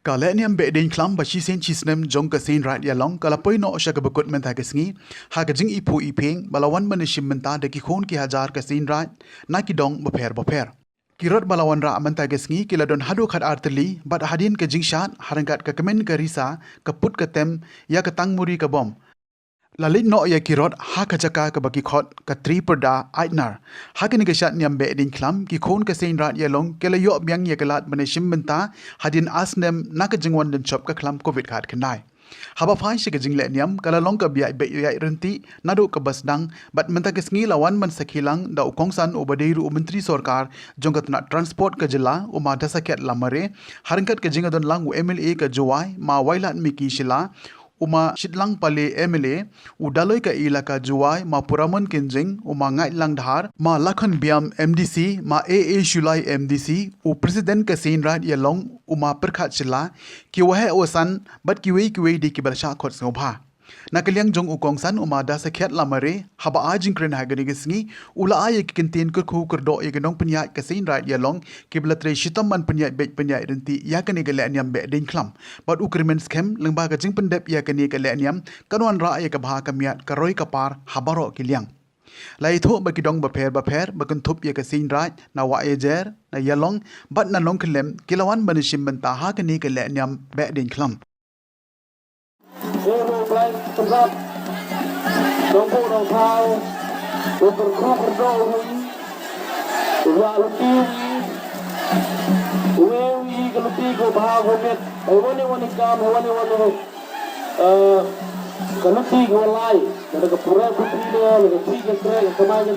Kaleniam Behdeiñkhlam bashi sen chisnem jong ka Seiñ Raij Ialong kalapoi no sya ka bakut menta ka sngi ha ka jing ipu ipeng balawan manishim menta de ki khon ki hajar ka Seiñ Raij na ki dong bapher kirot balawan ra menta ka sngi kiladon Haduh khat artli bat hadin ka jing shat harangat ka kemen ka risa ka put ka tem ya ka tang muri ka bom Lalit no ya kirot ha ka jaka ka baki khot ka tri perda Aitnar ha ka ni ka shat niam Behdeiñkhlam ki khon ka Seiñ Raij Ialong kela yo byang ya kalat manishim menta hadin asnem na ka jingwan den chop ka khlam covid khat khnai haba phai shi ka jingle niam kala long ka biai be yai renti nadu ka basdang bat menta ka sngi lawan man sakhilang da ukongsan obadeiru menteri sarkar jongatna transport ka jila uma dasaket lamare harangat ka jingadon lang MLA ka jowai ma wailat miki shila Uma shitlang pale MLA udaloi ka ilaka juwai ma puraman kinjing uma ngai lang dhar ma lakhan biam MDC ma AA Shulai MDC u president ka Seiñ Raij Ialong uma perkhat chila ki wahe osan bat ki wei di ki balsha khot snobha nakaliang jong ukongsan uma da sakhet lamare haba ajing kren hagani gisngi ula ay kintin kurkhu kurdo ignong penya ka Seiñ Raij Ialong ki blatre shitam man penya be penya renti ya kani gale anyam Behdeiñkhlam bat ukrimen scam lengba ka jing pendep ya kani gale anyam kanwan ra ay ka bha ka miat karoi ka par habaro kiliang lai tho ba kidong bapher bakun thup ya ka Seiñ Raij na wa ejer na Ialong bat na long klem kilawan banishim benta ha kani gale anyam Behdeiñkhlam Hãy subscribe cho kênh Ghiền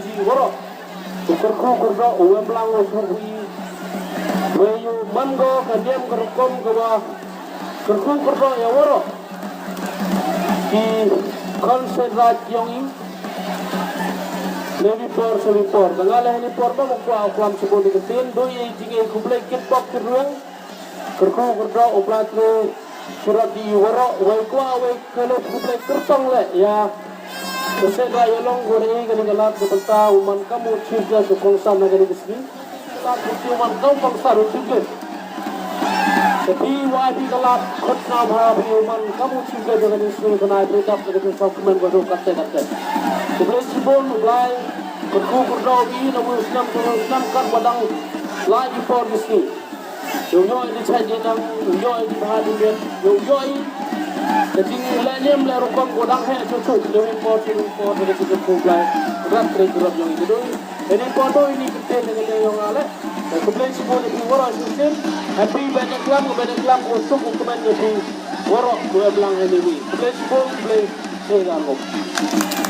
Mì Gõ để không bỏ lỡ di Seiñ Raij Ialong Mawphor tanggal ini porba mukwa kwam sebut diketin doi jinge kublai kitbok keruang kerdo oplatro surat di waro wai kwa wai kalau kublai kertong le ya Seiñ Raij Ialong gore gani galat sebenta uman kamu cipta sukongsan nagani kesini lat uman kamu bangsa rusukle tapi wadi galat khotna bhabi uman kamu cipta dengan isu kenai berikap dengan dokumen baru kata Kublai sibon mulai kerdo ini namun senam kan badang lagi por di sini. Yo ini saja nang yo ini bahadi bet yo ini. Jadi nilainya melarukkan godang he cucu lebih por dari kita kublai berat kerap yang itu. Ini foto ini kita dengan yang ale. Kublai sibon itu orang sistem happy Behdeiñkhlam untuk dokumen jadi orang dua belang ini. Kublai sibon kublai Seiñ Raij.